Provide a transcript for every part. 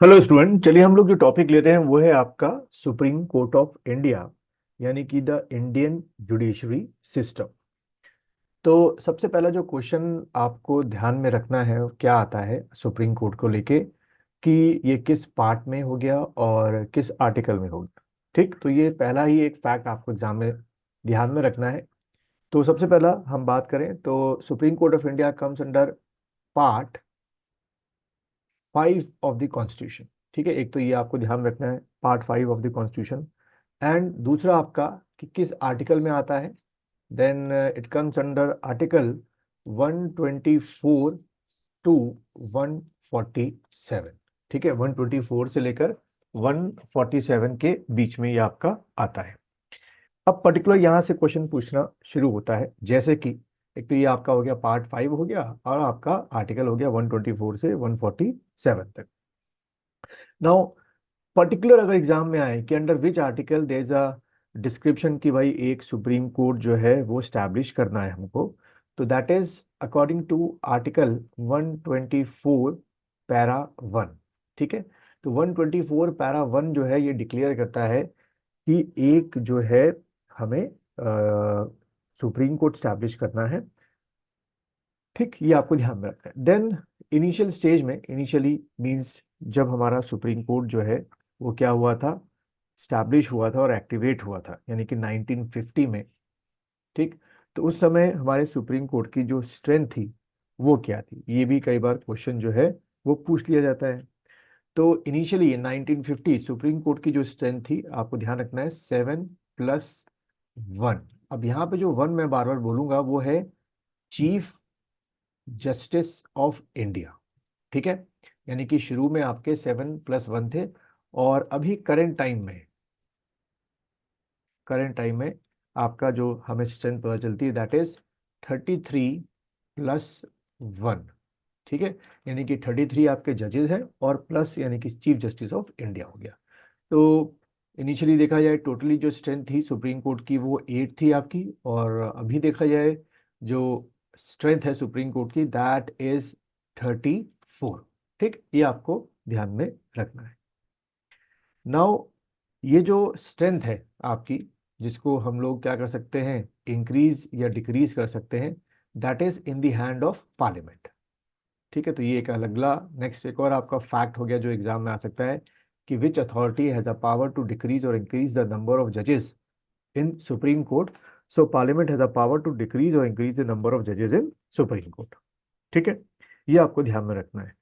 Hello student, चलिए हम लोग जो टॉपिक ले रहे हैं वो है आपका सुप्रीम कोर्ट ऑफ इंडिया, यानी कि द इंडियन जुडिशरी सिस्टम। तो सबसे पहला जो क्वेश्चन आपको ध्यान में रखना है वो क्या आता है सुप्रीम कोर्ट को लेके, कि ये किस पार्ट में हो गया और किस आर्टिकल में हो गया। ठीक, तो ये पहला ही एक फैक्ट आपको एग्जाम में ध्यान में रखना है। तो सबसे पहला हम बात करें तो supreme court of India comes under part 5 of the constitution. ठीक है, एक तो ये आपको ध्यान रखना है, part 5 of the constitution. And दूसरा आपका कि किस आर्टिकल में आता है, then it comes under article 124 to 147। ठीक है, 124 से लेकर 147 के बीच में ये आपका आता है। अब पर्टिकुलर यहाँ से क्वेश्चन पूछना शुरू होता है, जैसे कि एक तो ये आपका हो गया पार्ट 5 हो गया और आपका आर्टिकल हो गया 124 से 147 तक। नाउ पर्टिकुलर अगर एग्जाम में आए कि under which article there is a description कि भाई एक सुप्रीम कोर्ट जो है वो स्टैब्लिश करना है हमको, तो that is according to article 124 para 1। ठीक है, तो 124 पैरा 1 जो है ये डिक्लेयर करता है कि एक जो है हमें सुप्रीम कोर्ट स्टैब्लिश करना है। ठीक, ये आपको ध्यान में रखना है। देन इनिशियल स्टेज में, इनिशियली मींस जब हमारा सुप्रीम कोर्ट जो है वो क्या हुआ था, स्टैब्लिश हुआ था और एक्टिवेट हुआ था, यानी कि 1950 में। ठीक, तो उस समय हमारे सुप्रीम कोर्ट की जो स्ट्रेंथ थी वो क्या थी, ये भी कई बार क्वेश्चन जो है वो पूछ लिया जाता है। तो इनिशियली 1950 सुप्रीम कोर्ट की जो स्ट्रेंथ थी, आपको ध्यान रखना है 7+1। अब यहाँ पे जो वन मैं बार बार बोलूंगा वो है चीफ जस्टिस ऑफ इंडिया। ठीक है, यानी कि शुरू में आपके 7+1 थे और अभी करंट टाइम में आपका जो हमें स्ट्रेंथ पता चलती है दैट इज 33+1। ठीक है, यानी कि 33 आपके जजेस हैं और प्लस यानी कि चीफ जस्टिस ऑफ इंडिया हो गया। तो इनिशियली देखा जाए टोटली जो स्ट्रेंथ थी सुप्रीम कोर्ट की वो 8 थी आपकी, और अभी देखा जाए जो स्ट्रेंथ है सुप्रीम कोर्ट की दैट इज 34। ठीक, ये आपको ध्यान में रखना है। नाउ ये जो स्ट्रेंथ है आपकी, जिसको हम लोग क्या कर सकते हैं, इंक्रीज या डिक्रीज कर सकते हैं, that is in the hand of parliament. ठीक है, तो ये एक अगला नेक्स्ट एक और आपका फैक्ट हो गया जो एग्जाम में आ सकता है कि which authority has a power to decrease और इंक्रीज द नंबर ऑफ जजेस in Supreme Court. So parliament has a power to decrease और इंक्रीज द नंबर ऑफ जजेस इन सुप्रीम कोर्ट। ठीक है, ये आपको ध्यान में रखना है।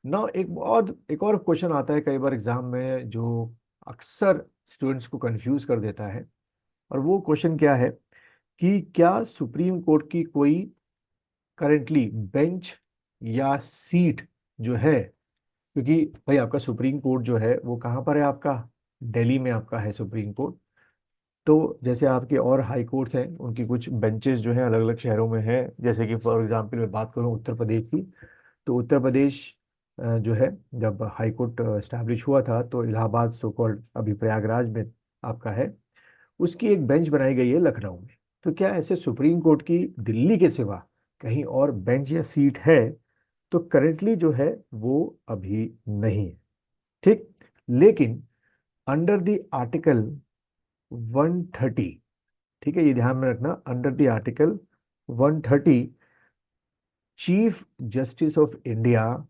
ना एक और क्वेश्चन आता है कई बार एग्जाम में जो अक्सर स्टूडेंट्स को कंफ्यूज कर देता है, और वो क्वेश्चन क्या है कि क्या सुप्रीम कोर्ट की कोई करेंटली बेंच या सीट जो है, क्योंकि भाई आपका सुप्रीम कोर्ट जो है वो कहाँ पर है, आपका दिल्ली में आपका है सुप्रीम कोर्ट। तो जैसे आपके और हाई कोर्ट्स हैं उनकी कुछ बेंचेस जो हैं अलग अलग शहरों में हैं, जैसे कि फॉर एग्जांपल मैं बात करूं उत्तर प्रदेश की, तो उत्तर प्रदेश जो है जब हाई कोर्ट स्टैब्लिश हुआ था तो इलाहाबाद सो कॉल्ड अभी प्रयागराज में आपका है, उसकी एक बेंच बनाई गई है लखनऊ में। तो क्या ऐसे सुप्रीम कोर्ट की दिल्ली के सिवा कहीं और बेंच या सीट है, तो करेंटली जो है वो अभी नहीं है। ठीक, लेकिन अंडर द आर्टिकल 130, ठीक है ये ध्यान में रखना, under the article 130 chief justice of India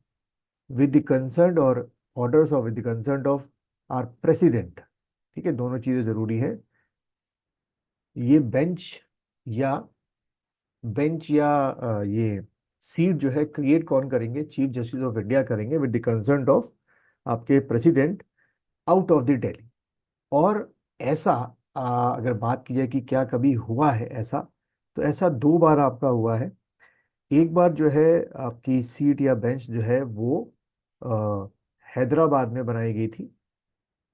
with the concern और orders of with the concern of our president. ठीक है, दोनों चीजें जरूरी है। ये बेंच या ये सीट जो है क्रिएट कौन करेंगे, चीफ जस्टिस ऑफ इंडिया करेंगे विद द कंसर्न ऑफ आपके president out of the Delhi. और ऐसा अगर बात की जाए कि क्या कभी हुआ है ऐसा, तो ऐसा 2 बार आपका हुआ है। एक बार जो है आपकी सीट या बेंच जो है वो अ, हैदराबाद में बनाई गई थी।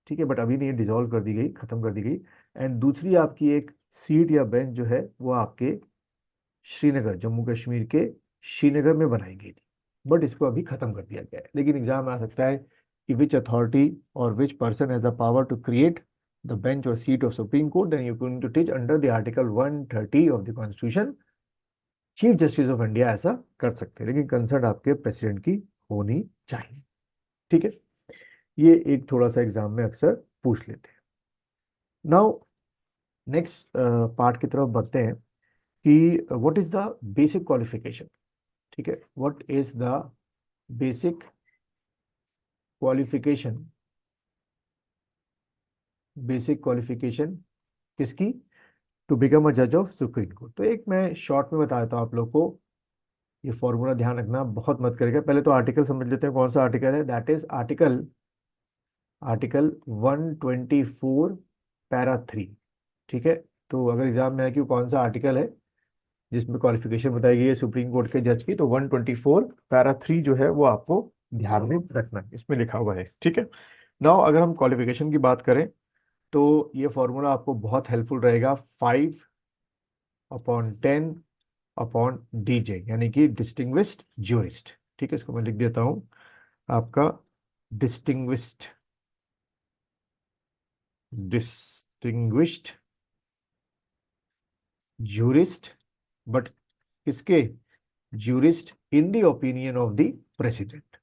ठीक है, बट अभी नहीं, डिसॉल्व कर दी गई, खत्म कर दी गई। एंड दूसरी आपकी एक सीट या बेंच जो है वो आपके श्रीनगर, जम्मू कश्मीर के श्रीनगर में बनाई गई थी, बट इसको अभी खत्म कर दिया गया है। लेकिन एग्जाम में आ सकता है कि विच अथॉरिटी और which person has the power to create the bench और seat of Supreme Court, then you going to teach under the article 130 of the constitution. Chief justice of India ऐसा कर सकते हैं, लेकिन कंसर्न आपके president की होनी चाहिए। ठीक है, ये एक थोड़ा सा एग्जाम में अक्सर पूछ लेते हैं। नाउ नेक्स्ट पार्ट की तरफ बढ़ते हैं कि what is the basic qualification. ठीक है, what is the basic qualification, basic qualification किसकी, टू बिकम अ जज ऑफ सुप्रीम कोर्ट। तो एक मैं शॉर्ट में बता देता हूँ आप लोग को, ये फॉर्मूला ध्यान रखना, बहुत मत करेगा। पहले तो आर्टिकल समझ लेते हैं, कौन सा आर्टिकल है, that is article article 124 para 3। ठीक है, तो अगर एग्जाम में है कि कौन सा आर्टिकल है जिसमें क्वालिफिकेशन बताई गई है सुप्रीम कोर्ट के जज की, तो 124 पैरा 3 जो है वो आपको ध्यान में रखना है, इसमें लिखा हुआ है। ठीक है, नाउ अगर हम क्वालिफिकेशन की बात करें तो ये फॉर्मूला आपको बहुत हेल्पफुल रहेगा, 5/10 अपॉन डीजे, यानी कि डिस्टिंग्विश्ड ज्यूरिस्ट। ठीक है, इसको मैं लिख देता हूं, आपका डिस्टिंग्विश्ड डिस्टिंग्विश्ड ज्यूरिस्ट, बट किसके, jurist in the opinion of the president.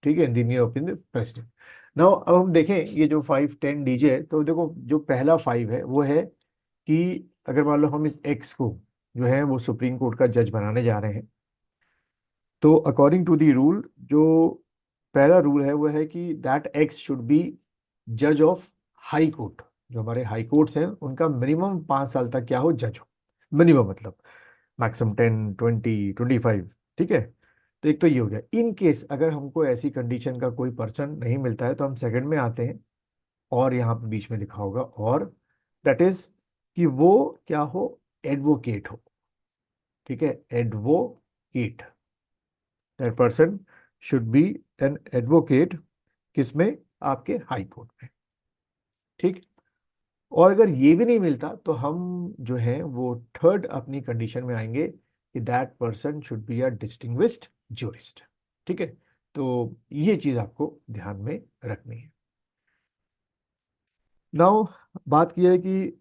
ठीक है, in the opinion of president. Now अब हम देखें ये जो 5/10 डीजे है, तो देखो जो पहला 5 है वो है कि अगर मान लो हम इस एक्स को जो है वो सुप्रीम कोर्ट का जज बनाने जा रहे हैं, तो अकॉर्डिंग टू द रूल, जो पहला रूल है वो है कि दैट एक्स शुड बी जज ऑफ हाई कोर्ट। जो हमारे हाई कोर्ट्स हैं उनका मिनिमम 5 साल तक क्या हो, जज हो। मिनिमम मतलब मैक्सिमम 10, 20, 25। ठीक है, तो एक तो ये हो गया। इन केस अगर हमको ऐसी कंडीशन का कोई पर्सन नहीं मिलता है तो हम सेकंड में आते हैं, और यहाँ पे बीच में लिखा होगा और, दैट इज कि वो क्या हो, एडवोकेट हो। ठीक है, advocate, that person should be an advocate, किसमें, आपके हाई कोर्ट में। ठीक, और अगर ये भी नहीं मिलता तो हम जो है वो थर्ड अपनी कंडीशन में आएंगे कि that person should be a distinguished jurist. ठीक है, तो ये चीज आपको ध्यान में रखनी है। नाउ बात की है कि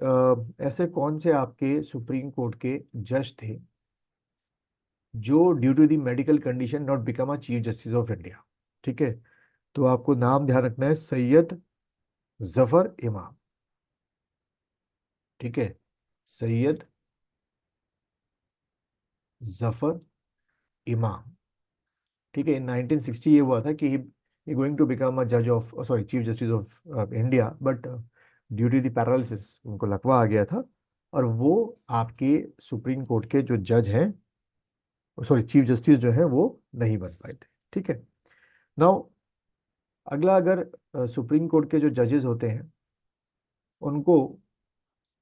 ऐसे कौन से आपके सुप्रीम कोर्ट के जज थे जो due to the medical condition not become a chief justice of India. ठीक है, तो आपको नाम ध्यान रखना है, सैयद जफर इमाम। ठीक है, सैयद जफर इमाम। ठीक है, इन 1960 ये हुआ था कि he going to become a जज of, sorry, chief justice of India, but due to the paralysis उनको लकवा आ गया था, और वो आपके सुप्रीम कोर्ट के जो जज हैं, सॉरी चीफ जस्टिस जो है वो नहीं बन पाए थे। ठीक है, नाउ अगला, अगर सुप्रीम कोर्ट के जो जजेस होते हैं उनको,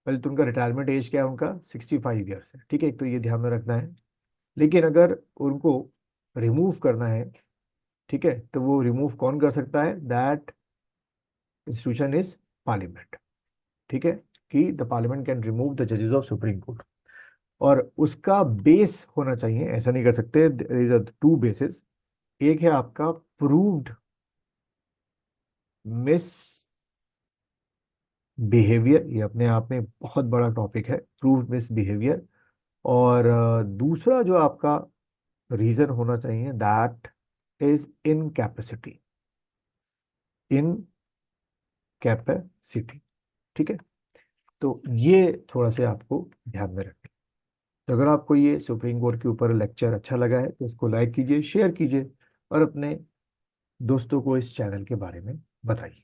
पहले तो उनका रिटायरमेंट एज क्या है, उनका 65 ईयर्स है। ठीक है, एक तो ये ध्यान में रखना है। लेकिन अगर उनको रिमूव करना है, ठीक है, तो वो रिमूव कौन कर सकता है, दैट इंस्टीट्यूशन इज पार्लियामेंट। ठीक है, कि the parliament can remove the जजेस ऑफ सुप्रीम कोर्ट, और उसका बेस होना चाहिए, ऐसा नहीं कर सकते, देयर इज टू बेसिस। एक है आपका प्रूव्ड मिस बिहेवियर, ये अपने आप में बहुत बड़ा टॉपिक है, प्रूव्ड मिस बिहेवियर। और दूसरा जो आपका रीजन होना चाहिए, दैट इज इनकैपेसिटी, इनकैपेसिटी। ठीक है, तो ये थोड़ा सा आपको ध्यान में रखना। तो अगर आपको ये सुप्रीम कोर्ट के ऊपर लेक्चर अच्छा लगा है तो इसको लाइक कीजिए, शेयर कीजिए, और अपने दोस्तों को इस चैनल के बारे में बताइए।